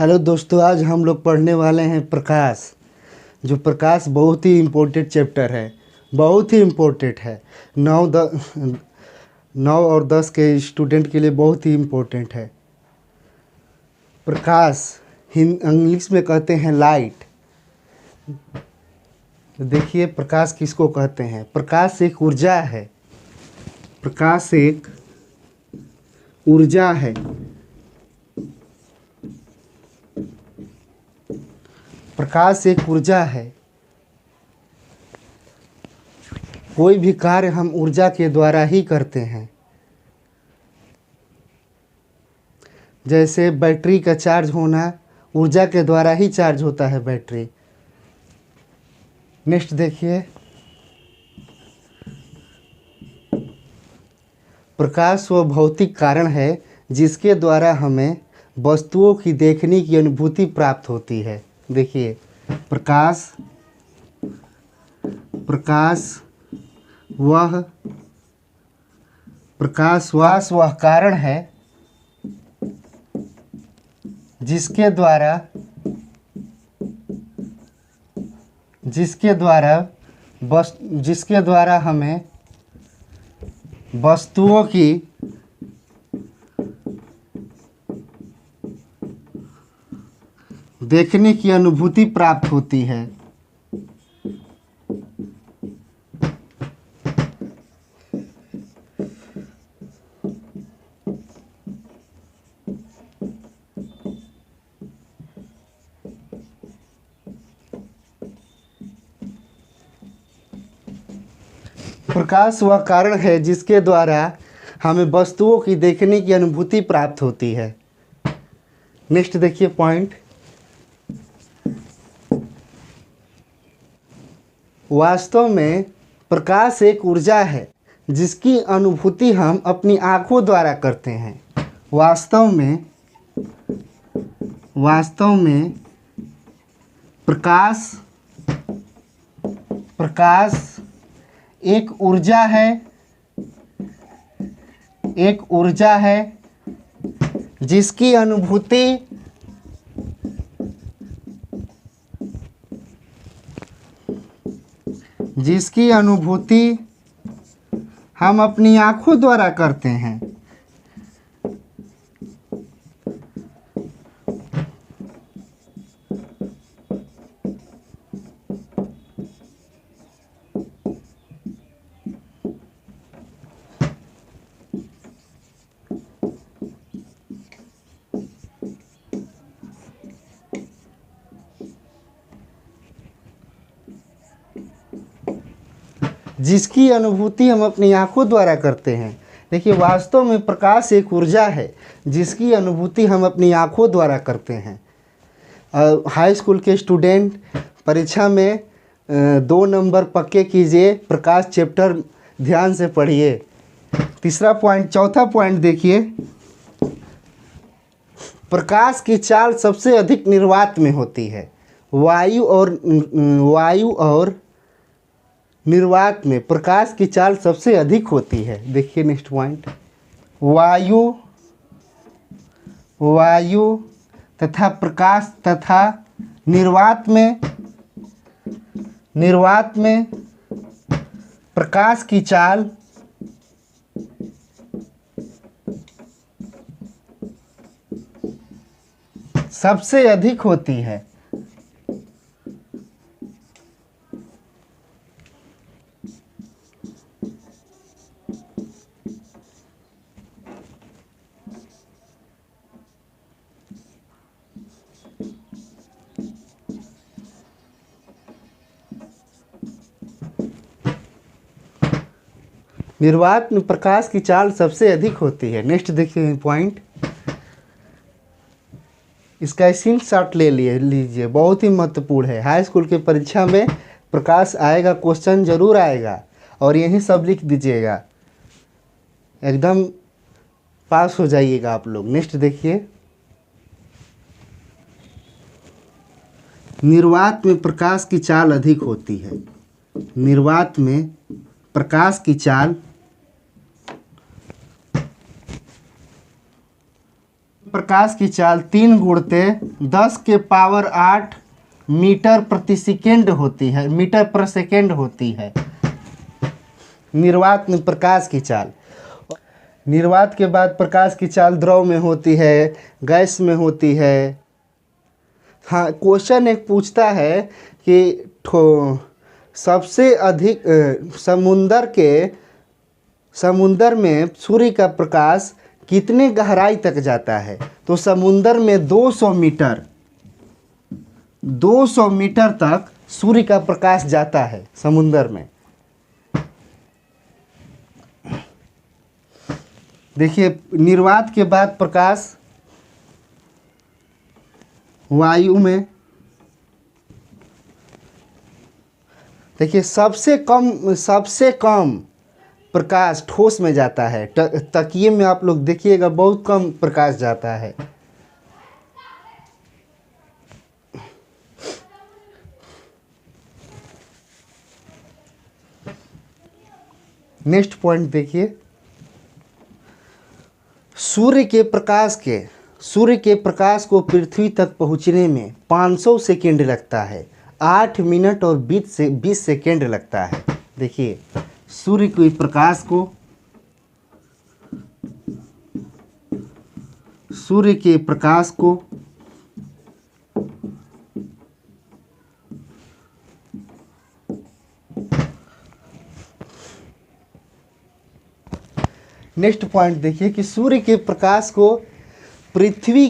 Hello दोस्तों, आज हम लोग पढ़ने वाले हैं प्रकाश। जो प्रकाश बहुत ही इम्पोर्टेंट चैप्टर है, बहुत ही इम्पोर्टेंट है। 9 और 10 के स्टूडेंट के लिए बहुत ही इम्पोर्टेंट है। प्रकाश इंग्लिश में कहते हैं लाइट। देखिए प्रकाश किसको कहते हैं। प्रकाश एक ऊर्जा है। प्रकाश एक ऊर्जा है। प्रकाश एक ऊर्जा है। कोई भी कार्य हम ऊर्जा के द्वारा ही करते हैं। जैसे बैटरी का चार्ज होना, ऊर्जा के द्वारा ही चार्ज होता है बैटरी। नेक्स्ट देखिए, प्रकाश वह भौतिक कारण है जिसके द्वारा हमें वस्तुओं की देखने की अनुभूति प्राप्त होती है। देखिए प्रकाश वह कारण है जिसके द्वारा हमें वस्तुओं की देखने की अनुभूति प्राप्त होती है। प्रकाश वह कारण है जिसके द्वारा हमें वस्तुओं की देखने की अनुभूति प्राप्त होती है। नेक्स्ट देखिए पॉइंट, वास्तव में प्रकाश एक ऊर्जा है जिसकी अनुभूति हम अपनी आँखों द्वारा करते हैं। वास्तव में प्रकाश एक ऊर्जा है जिसकी अनुभूति हम अपनी आँखों द्वारा करते हैं। जिसकी अनुभूति हम अपनी आँखों द्वारा करते हैं। देखिए वास्तव में प्रकाश एक ऊर्जा है जिसकी अनुभूति हम अपनी आँखों द्वारा करते हैं। हाई स्कूल के स्टूडेंट परीक्षा में 2 नंबर पक्के कीजिए। प्रकाश चैप्टर ध्यान से पढ़िए। चौथा पॉइंट देखिए, प्रकाश की चाल सबसे अधिक निर्वात में होती है। वायु और निर्वात में प्रकाश की चाल सबसे अधिक होती है। देखिए नेक्स्ट पॉइंट, वायु तथा प्रकाश तथा निर्वात में प्रकाश की चाल सबसे अधिक होती है। निर्वात में प्रकाश की चाल सबसे अधिक होती है। नेक्स्ट देखिए पॉइंट, इसका स्क्रीनशॉट ले लीजिए, बहुत ही महत्वपूर्ण है। हाई स्कूल के परीक्षा में प्रकाश आएगा, क्वेश्चन जरूर आएगा और यही सब लिख दीजिएगा, एकदम पास हो जाइएगा आप लोग। नेक्स्ट देखिए, निर्वात में प्रकाश की चाल अधिक होती है। निर्वात में प्रकाश की चाल प्रकाश की चाल 3 गुणते 10 के पावर 8 मीटर प्रति सेकेंड होती है, मीटर पर सेकेंड होती है। निर्वात में प्रकाश की चाल, निर्वात के बाद प्रकाश की चाल द्रव में होती है, गैस में होती है। हाँ, क्वेश्चन एक पूछता है कि सबसे अधिक समुंदर में सूर्य का प्रकाश कितने गहराई तक जाता है? तो समुंदर में 200 मीटर तक सूर्य का प्रकाश जाता है समुंदर में। देखिए, निर्वात के बाद प्रकाश वायु में, देखिए सबसे कम प्रकाश ठोस में जाता है। तकिए में आप लोग देखिएगा बहुत कम प्रकाश जाता है। नेक्स्ट पॉइंट देखिए, सूर्य के प्रकाश को पृथ्वी तक पहुंचने में 500 सेकेंड लगता है, 8 मिनट और 20 सेकेंड लगता है। देखिए, सूर्य के प्रकाश को नेक्स्ट पॉइंट देखिए कि सूर्य के प्रकाश को पृथ्वी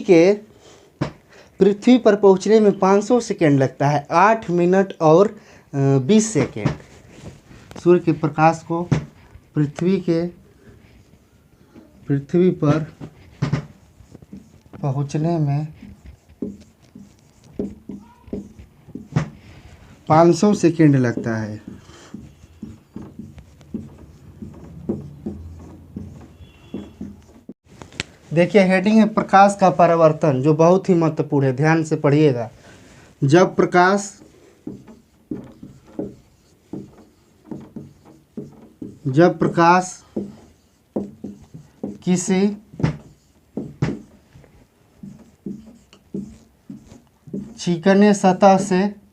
पर पहुंचने में 500 सेकेंड लगता है, 8 मिनट और 20 सेकेंड। सूर्य के प्रकाश को पृथ्वी पर पहुंचने में 500 सेकेंड लगता है। देखिए, हेडिंग है प्रकाश का परावर्तन, जो बहुत ही महत्वपूर्ण है, ध्यान से पढ़िएगा। जब प्रकाश किसी चिकने सतह से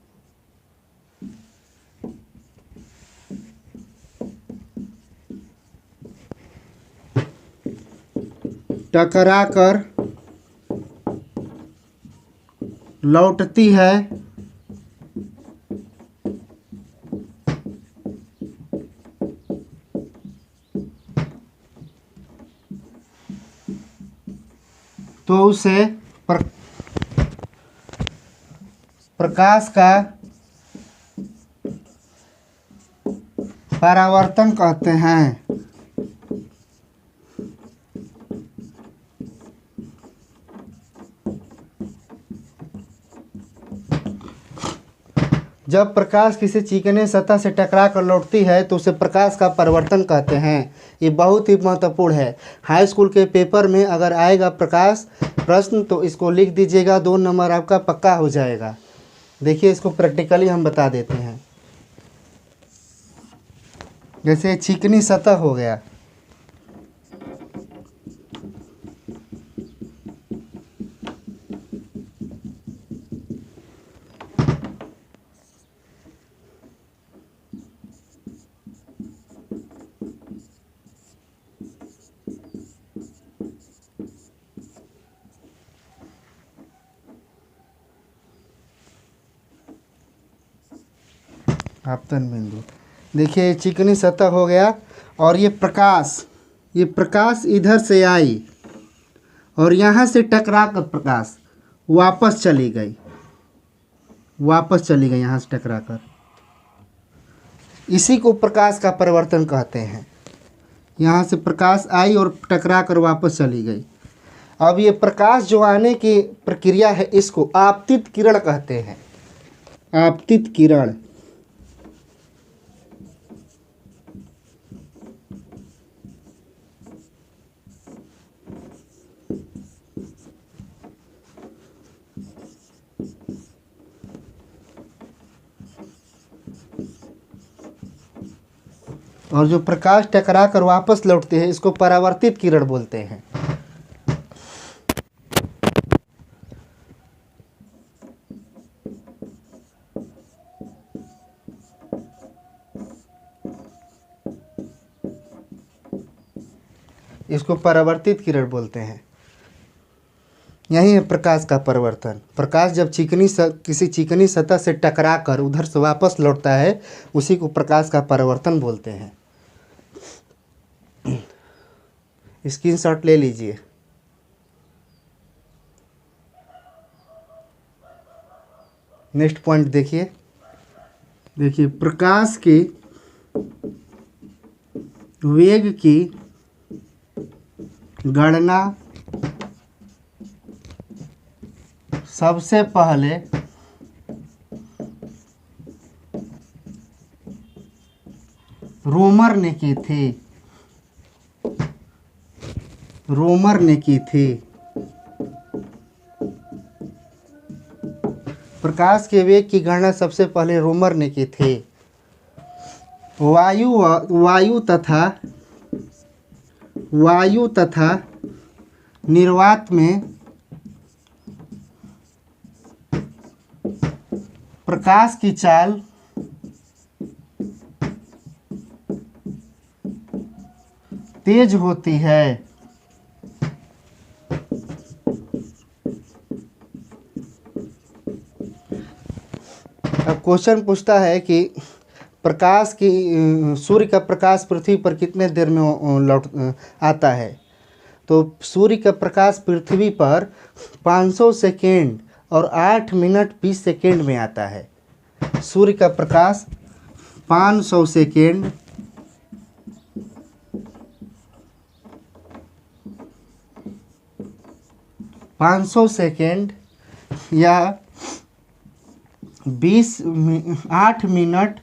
टकराकर लौटती है तो उसे प्रकाश का परावर्तन कहते हैं। जब प्रकाश किसी चिकने सतह से टकरा कर लौटती है तो उसे प्रकाश का परावर्तन कहते हैं। ये बहुत ही महत्वपूर्ण है। हाई स्कूल के पेपर में अगर आएगा प्रकाश प्रश्न तो इसको लिख दीजिएगा, 2 नंबर आपका पक्का हो जाएगा। देखिए, इसको प्रैक्टिकली हम बता देते हैं। जैसे चिकनी सतह हो गया, आपतन बिंदु। देखिए, चिकनी सतह हो गया और ये प्रकाश इधर से आई और यहाँ से टकरा कर प्रकाश वापस चली गई यहाँ से टकरा कर। इसी को प्रकाश का परिवर्तन कहते हैं। यहाँ से प्रकाश आई और टकरा कर वापस चली गई। अब ये प्रकाश जो आने की प्रक्रिया है इसको आपतित किरण कहते हैं। आपतित किरण। और जो प्रकाश टकरा कर वापस लौटते हैं इसको परावर्तित किरण बोलते हैं। इसको परावर्तित किरण बोलते हैं। यही है प्रकाश का परिवर्तन। प्रकाश जब किसी चिकनी सतह से टकरा कर उधर से वापस लौटता है, उसी को प्रकाश का परिवर्तन बोलते हैं। स्क्रीनशॉट ले लीजिए। नेक्स्ट पॉइंट देखिए। प्रकाश के वेग की गणना सबसे पहले रोमर ने की थी। प्रकाश के वेग की गणना सबसे पहले रोमर ने की थी। वायु तथा निर्वात में प्रकाश की चाल तेज होती है। अब क्वेश्चन पूछता है कि सूर्य का प्रकाश पृथ्वी पर कितने देर में लौट आता है। तो सूर्य का प्रकाश पृथ्वी पर 500 सेकेंड और 8 मिनट 20 सेकेंड में आता है। सूर्य का प्रकाश 500 सेकेंड 500 सेकेंड या 8 मिनट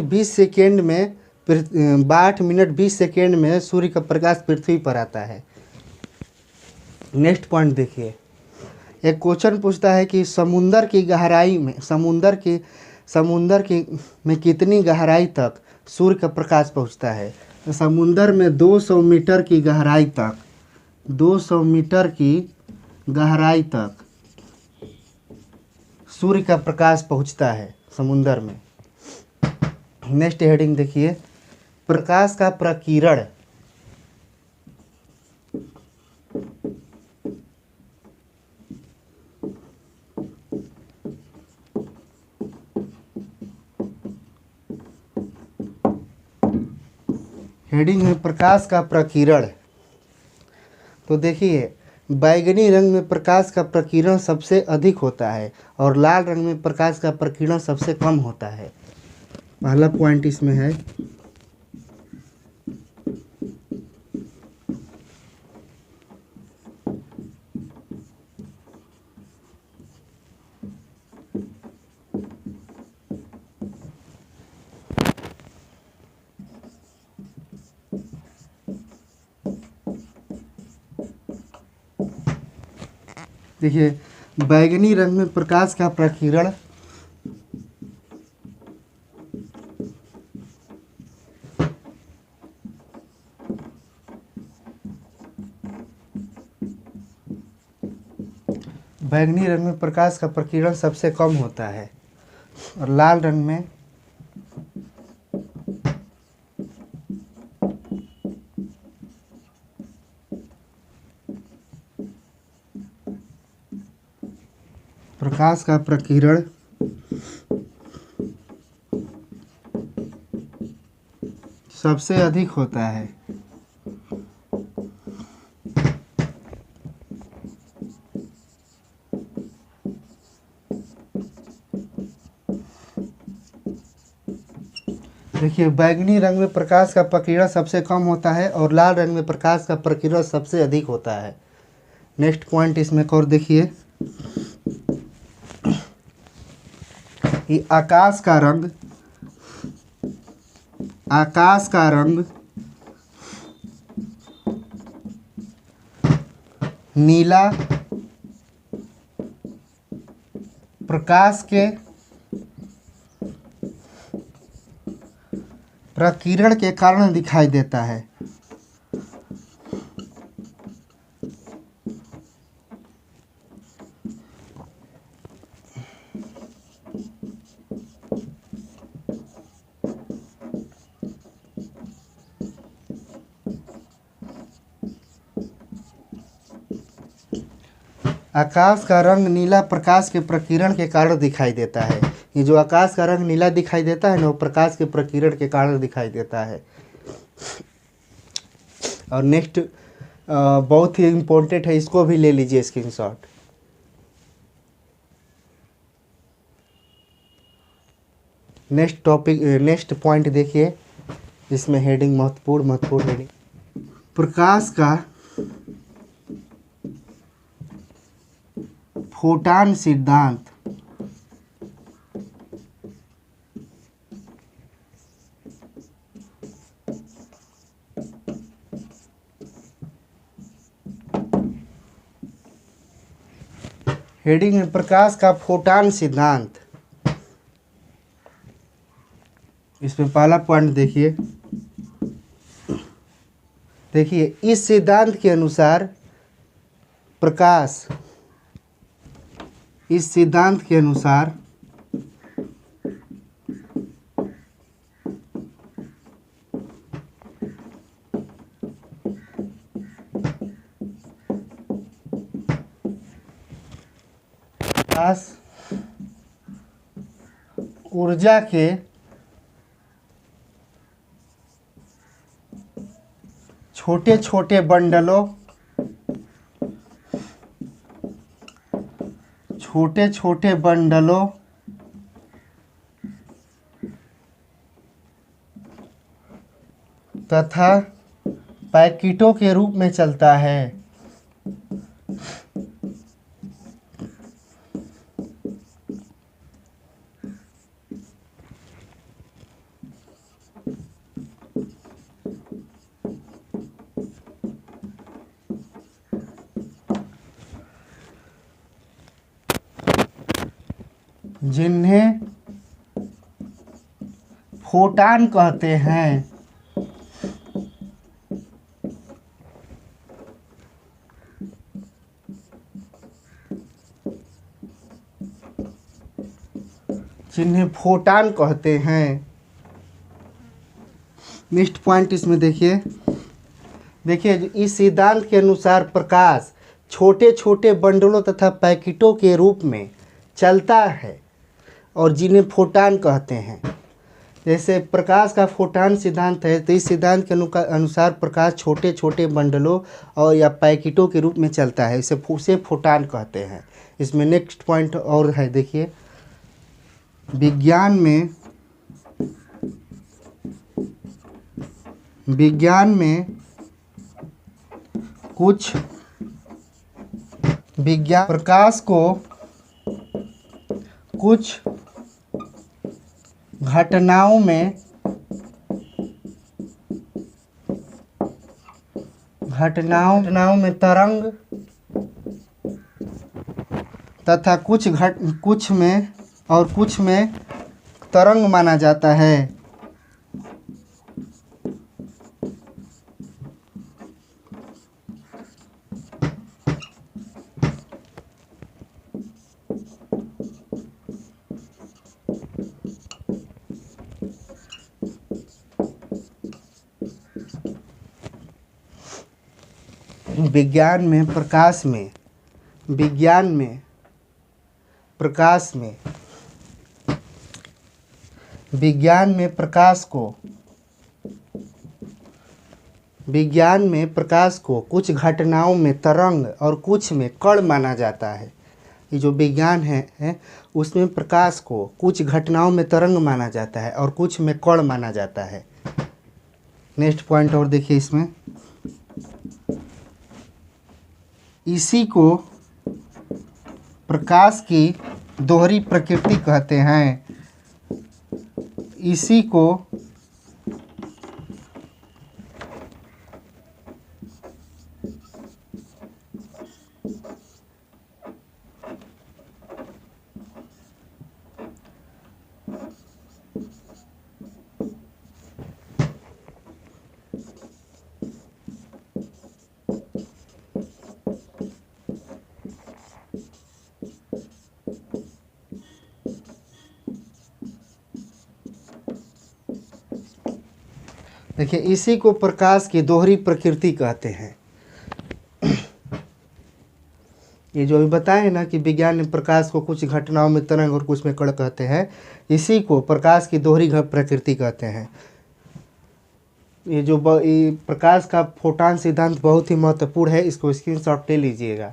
20 सेकेंड में 8 मिनट 20 सेकेंड में सूर्य का प्रकाश पृथ्वी पर आता है। नेक्स्ट पॉइंट देखिए। एक क्वेश्चन पूछता है कि समुंदर की कितनी गहराई तक सूर्य का प्रकाश पहुंचता है। तो समुंदर में 200 मीटर की गहराई तक 200 मीटर की गहराई तक सूर्य का प्रकाश पहुंचता है समुंदर में। नेक्स्ट हेडिंग देखिए। प्रकाश का प्रकीर्ण। हेडिंग है प्रकाश का प्रकीर्ण। तो देखिए, बैगनी रंग में प्रकाश का प्रकीर्ण सबसे अधिक होता है और लाल रंग में प्रकाश का प्रकीर्ण सबसे कम होता है। पहला पॉइंट इसमें है। देखिए, बैगनी रंग में प्रकाश का प्रकीर्ण सबसे कम होता है और लाल रंग में प्रकाश का प्रकीर्ण सबसे अधिक होता है। देखिए, बैगनी रंग में प्रकाश का प्रकीर्ण सबसे कम होता है और लाल रंग में प्रकाश का प्रकीर्ण सबसे अधिक होता है। नेक्स्ट पॉइंट इसमें और देखिए कि आकाश का रंग नीला प्रकीर्ण के कारण दिखाई देता है। आकाश का रंग नीला प्रकाश के प्रकीर्ण के कारण दिखाई देता है। ये जो आकाश का रंग नीला दिखाई देता है ना, वो प्रकाश के प्रकीर्ण के कारण दिखाई देता है। और नेक्स्ट बहुत ही इम्पोर्टेंट है, इसको भी ले लीजिए screenshot. Next topic, next point देखिए, इसमें हेडिंग महत्वपूर्ण हेडिंग, प्रकाश का फोटान सिद्धांत। हेडिंग है प्रकाश का फोटान सिद्धांत। इसमें पहला पॉइंट देखिए, इस सिद्धांत के अनुसार प्रकाश, इस सिद्धांत के अनुसार प्रकाश ऊर्जा के छोटे छोटे बंडलों, छोटे छोटे बंडलों तथा पैकेटों के रूप में चलता है। जिन्हें फोटान कहते हैं। जिन्हें फोटान कहते हैं। नेक्स्ट पॉइंट इसमें देखिए, इस सिद्धांत के अनुसार प्रकाश छोटे छोटे बंडलों तथा पैकेटों के रूप में चलता है और जिन्हें फोटान कहते हैं। जैसे प्रकाश का फोटान सिद्धांत है, तो इस सिद्धांत के अनुसार प्रकाश छोटे छोटे बंडलों और या पैकेटों के रूप में चलता है, उसे फोटान कहते हैं। इसमें नेक्स्ट पॉइंट और है, देखिए, विज्ञान में प्रकाश को कुछ घटनाओं में तरंग तथा कुछ में तरंग माना जाता है। विज्ञान में प्रकाश को कुछ घटनाओं में तरंग और कुछ में कण माना जाता है। ये जो विज्ञान है उसमें प्रकाश को कुछ घटनाओं में तरंग माना जाता है और कुछ में कण माना जाता है। नेक्स्ट पॉइंट और देखिए, इसमें इसी को प्रकाश की दोहरी प्रकृति कहते हैं। इसी को देखिए इसी को प्रकाश की दोहरी प्रकृति कहते हैं। ये जो अभी बताए ना कि विज्ञान में प्रकाश को कुछ घटनाओं में तरंग और कुछ में कण कहते हैं, इसी को प्रकाश की दोहरी प्रकृति कहते हैं। ये जो ये प्रकाश का फोटॉन सिद्धांत बहुत ही महत्वपूर्ण है, इसको स्क्रीनशॉट ले लीजिएगा।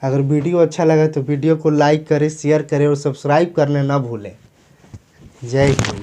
अगर वीडियो अच्छा लगा तो वीडियो को लाइक करें, शेयर करें और सब्सक्राइब करना ना भूलें। जय हिंद।